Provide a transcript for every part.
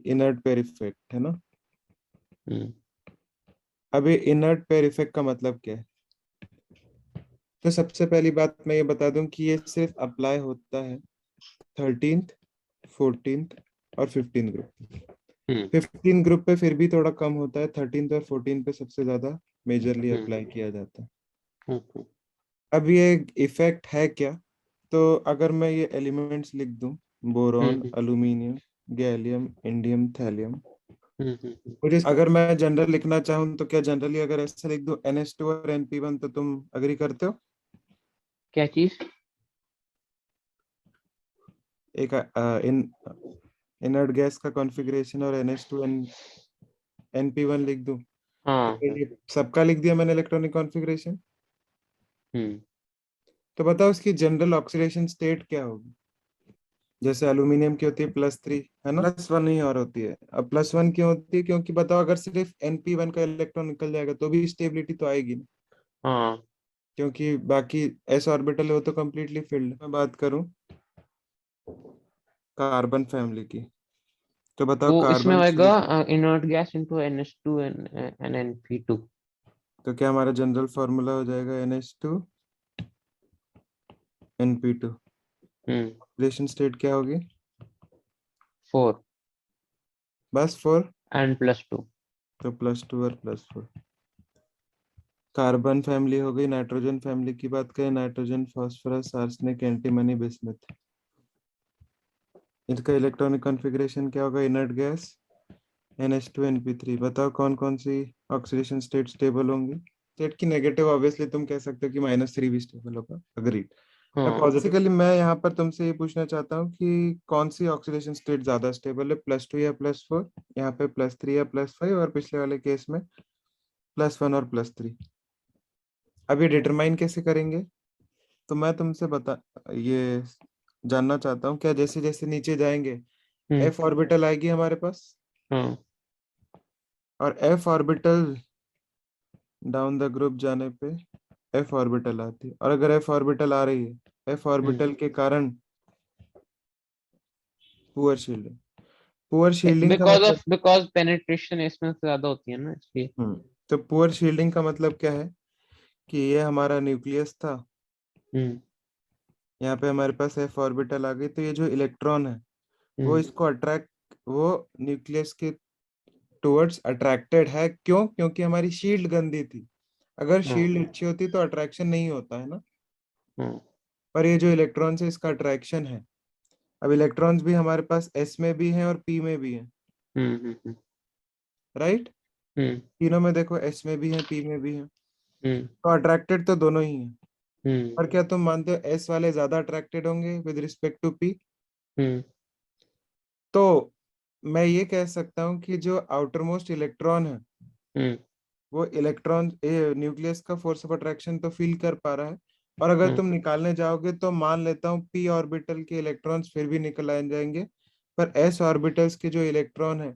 Inert pair effect है ना। हम्म अभी इनर्ट पेयर इफेक्ट का मतलब क्या है? तो सबसे पहली बात मैं ये बता दूं कि ये सिर्फ अप्लाई होता है 13th 14th और 15th ग्रुप। हम्म 15 ग्रुप पे फिर भी थोड़ा कम होता है, 13th और 14 पे सबसे ज्यादा मेजरली हम्म अप्लाई किया जाता है। हम्म अब ये इफेक्ट है क्या? तो अगर मैं ये एलिमेंट्स लिख दूं, बोरॉन, हम्म एल्यूमिनियम, गैलियम, इंडियम, थैलियम। हम्म। मुझे अगर मैं जनरल लिखना चाहूँ तो क्या जनरली अगर ऐसा लिख दूं NH2 और NP1, तो तुम अग्री करते हो? क्या चीज? एक इन इनर्ट गैस का कॉन्फ़िगरेशन और NH2 NP1 लिख दूं, तो हाँ क्या ये सबका लिख दिया मैंने इलेक्ट्रॉनिक कॉन्फ़िगरेशन? हम्म तो बताओ इसकी जनरल ऑक्सीडेशन स्टेट क्या होगी? जैसे एल्यूमिनियम की होती है +3, है ना, +1 ही और होती है। अब +1 क्यों होती है? क्योंकि बताओ अगर सिर्फ NP1 का इलेक्ट्रॉन निकल जाएगा तो भी स्टेबिलिटी तो आएगी ना, हाँ। क्योंकि बाकी s ऑर्बिटल है वो तो कंप्लीटली फिल्ड। मैं बात करूं कार्बन फैमिली की, तो बताओ वो इसमें कार्बन होएगा shell. Inert gas into NH2 and NP2। तो क्या हमारा जनरल फॉर्मूला हो जाएगा NH2 NP2। हम्म ऑक्सीडेशन स्टेट क्या होगी? 4 बस 4? एंड +2। तो +2 और +4। कार्बन फैमिली हो गई। नाइट्रोजन फैमिली की बात करें, nitrogen, phosphorus, arsenic, antimony, bismuth. इनका इलेक्ट्रॉनिक कॉन्फ़िगरेशन क्या होगा? Inert gas NH2 NP3। बताओ कौन कौन सी ऑक्सीडेशन स्टेट स्टेबल होंगी? स्टेट की नेगेटिव ऑब्वियसली तुम कह सकते हो कि -3 भी स्टेबल होगा, अग्रीड। मैं हाँ पॉजिटिवली मैं यहाँ पर तुमसे ये पूछना चाहता हूँ कि कौन सी ऑक्सीडेशन स्टेट ज्यादा स्टेबल है, +2 या +4? यहाँ पे +3 या +5, और पिछले वाले केस में +1 और +3। अब ये डिटरमाइन कैसे करेंगे? तो मैं तुमसे बता ये जानना चाहता हूँ, क्या जैसे जैसे नीचे जाएंगे हम्म f ऑर्बिटल आएगी हमारे पास, हाँ और f orbital down the group जाने पे f ऑर्बिटल आती है, और अगर f ऑर्बिटल आ रही है, f हम्म ऑर्बिटल के कारण पुअर शील्डिंग। पुअर शील्डिंग का मतलब, बिकॉज पेनिट्रेशन इसमें से ज्यादा होती है ना, इसलिए। तो पुअर शील्डिंग का मतलब क्या है कि ये हमारा न्यूक्लियस था, हम्म यहाँ पे हमारे पास f ऑर्बिटल आ गई, तो ये जो इलेक्ट्रॉन है वो हम्म इसको अट्रैक्ट, वो न्यूक्लियस के टुवर्ड्स अट्रैक्टेड है। क्यों? क्योंकि हमारी शील्ड गंदी थी। अगर हाँ शील्ड अच्छी होती तो अट्रैक्शन नहीं होता है ना। हाँ पर ये जो इलेक्ट्रॉन है इसका अट्रैक्शन है। अब इलेक्ट्रॉन्स भी हमारे पास s में भी हैं और p में भी हैं, हम्म राइट? हम्म तीनों में देखो, s में भी हैं, p में भी हैं, हम्म तो अट्रैक्टेड तो दोनों ही हैं। हम्म पर क्या तुम मानते हो s वाले ज्यादा अट्रैक्टेड होंगे विद रिस्पेक्ट टू p? हम्म तो मैं ये कह सकता हूँ कि जो आउटर मोस्ट इलेक्ट्रॉन है हम्म वो इलेक्ट्रॉन न्यूक्लियस का फोर्स ऑफ अट्रैक्शन तो फील कर पा रहा है, और अगर हम्म तुम निकालने जाओगे तो मान लेता हूँ p ऑर्बिटल के इलेक्ट्रॉन्स फिर भी निकल आ जाएंगे, पर s ऑर्बिटल्स के जो इलेक्ट्रॉन है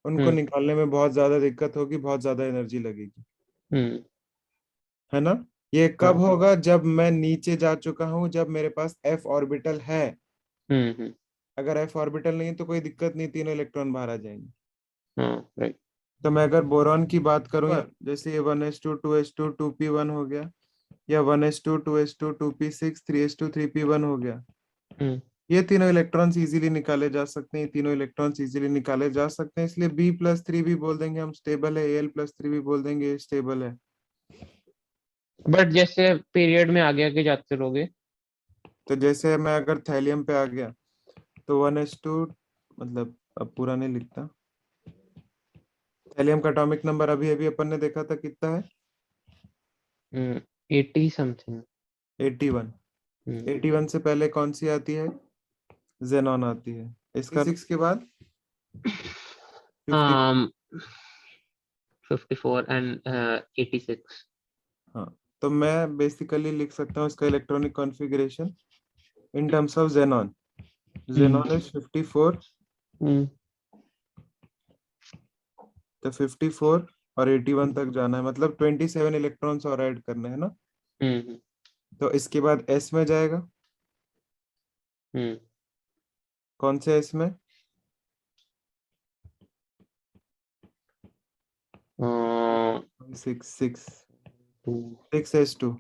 उनको हम्म निकालने में बहुत ज्यादा दिक्कत होगी, बहुत ज्यादा एनर्जी लगेगी, हम्म है ना। ये कब हाँ होगा? जब मैं नीचे जा चुका हूँ, जब मेरे पास f ऑर्बिटल है। हम्म। अगर f ऑर्बिटल नहीं है तो कोई दिक्कत नहीं, तीनों इलेक्ट्रॉन बाहर आ जाएंगे। हाँ राइट। तो मैं अगर बोरॉन की बात करूं, या जैसे ये 1s2 2s2 2p1 हो गया, या 1s2 2s2 2p6 3s2 3p1 हो गया, हम्म ये तीनों इलेक्ट्रॉन्स इजीली निकाले जा सकते हैं, ये तीनों इलेक्ट्रॉन्स इजीली निकाले जा सकते हैं, इसलिए B+3 भी बोल देंगे हम स्टेबल है, Al+3 भी बोल देंगे स्टेबल है। बट जैसे पीरियड में आगे आगे जाते रहोगे। तो जैसे मैं अगर थैलियम पे आ गया तो 1s2, मतलब अब पूरा नहीं लिखता। थैलियम का एटॉमिक नंबर अभी अभी अपन ने देखा था कितना है? 80 समथिंग। 81। हम्म 81 से पहले कौन सी आती है? जेनॉन आती है। इसका 6 के बाद 50। um 54 and 86। हाँ, तो मैं बेसिकली लिख सकता हूँ इसका electronic configuration in terms of xenon. Hmm xenon is 54। हम्म तो 54 और 81 तक जाना है, मतलब 27 इलेक्ट्रॉन्स और ऐड करने हैं ना। हम्म तो इसके बाद एस में जाएगा। हम्म कौन से एस में? सिक्स सिक्स 2 6s2,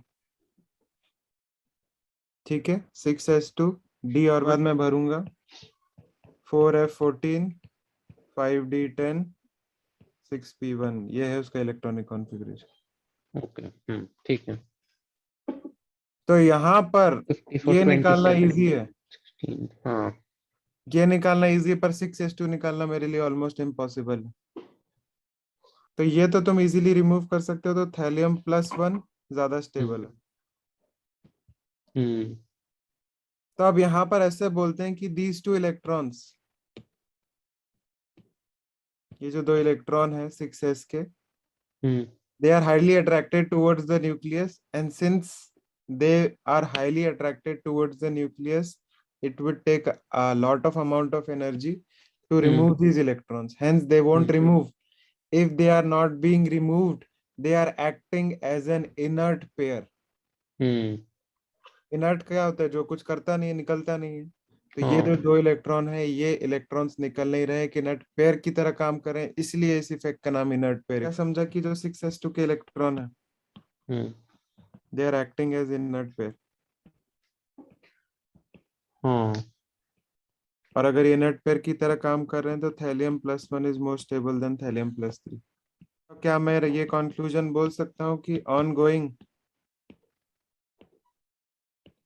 ठीक है, 6s2 डी और बाद में भरूंगा 4f14 5d10 6p1, ये है उसका इलेक्ट्रॉनिक कॉन्फ़िगरेशन। ओके, ठीक है। तो यहाँ पर 54 ये निकालना 27 इजी है, 16, हाँ। ये निकालना इजी है, पर 6s2 निकालना मेरे लिए ऑलमोस्ट इम्पॉसिबल है। तो ये तो तुम इजीली रिमूव कर सकते हो, तो थैलियम +1 ज्यादा स्टेबल है। हम्म तो अब यहाँ पर ऐसे बोलते हैं कि दीज टू इलेक्ट्रॉन्स, ये जो दो इलेक्ट्रॉन है 6s के, हम्म they are highly attracted towards the nucleus, and since they are highly attracted towards the nucleus, it would take a lot of amount of energy to hmm remove these electrons, hence they won't remove. If they are not being removed, they are acting as an inert pair. Hmm inert क्या होता है, जो कुछ करता नहीं है, निकलता नहीं है। तो ये जो हाँ। दो इलेक्ट्रॉन है, ये इलेक्ट्रॉन्स निकल नहीं रहे कि इनर्ट पेयर की तरह काम करें, इसलिए इस इफेक्ट का नाम इनर्ट पेयर है। क्या समझा कि जो 6s2 के इलेक्ट्रॉन है, hmm they are acting as inert pair, हाँ। और अगर ये इनर्ट पेयर की तरह काम कर रहे हैं तो थैलियम+1 इज मोर स्टेबल देन थैलियम+3। तो क्या मैं ये कंक्लूजन बोल सकता हूँ कि on going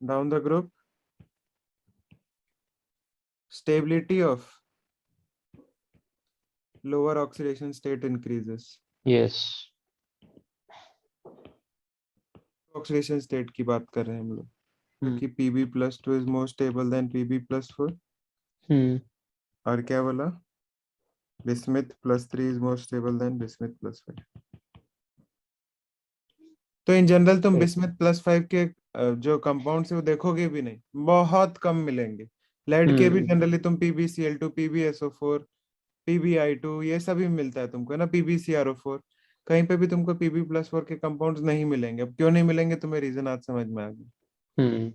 down the group, stability of lower oxidation state increases. Yes. Oxidation state की बात कर रहे हैं हम लोग, हम्म क्योंकि Pb+2 is more stable then Pb+4। हम्म और क्या बोला, Bismuth+3 is more stable then Bismuth+5। तो इन जनरल तुम Bismuth+5 के जो कंपाउंड्स है वो देखोगे भी नहीं, बहुत कम मिलेंगे। लेड के भी हम्म जनरली तुम PbCl2 PbSO4 PbI2 ये सभी मिलता है तुमको, है ना, PbCrO4। कहीं पे भी तुमको Pb+4 के कंपाउंड्स नहीं मिलेंगे। अब क्यों नहीं मिलेंगे, तुम्हें रीजन आज समझ में आ गया। हम्म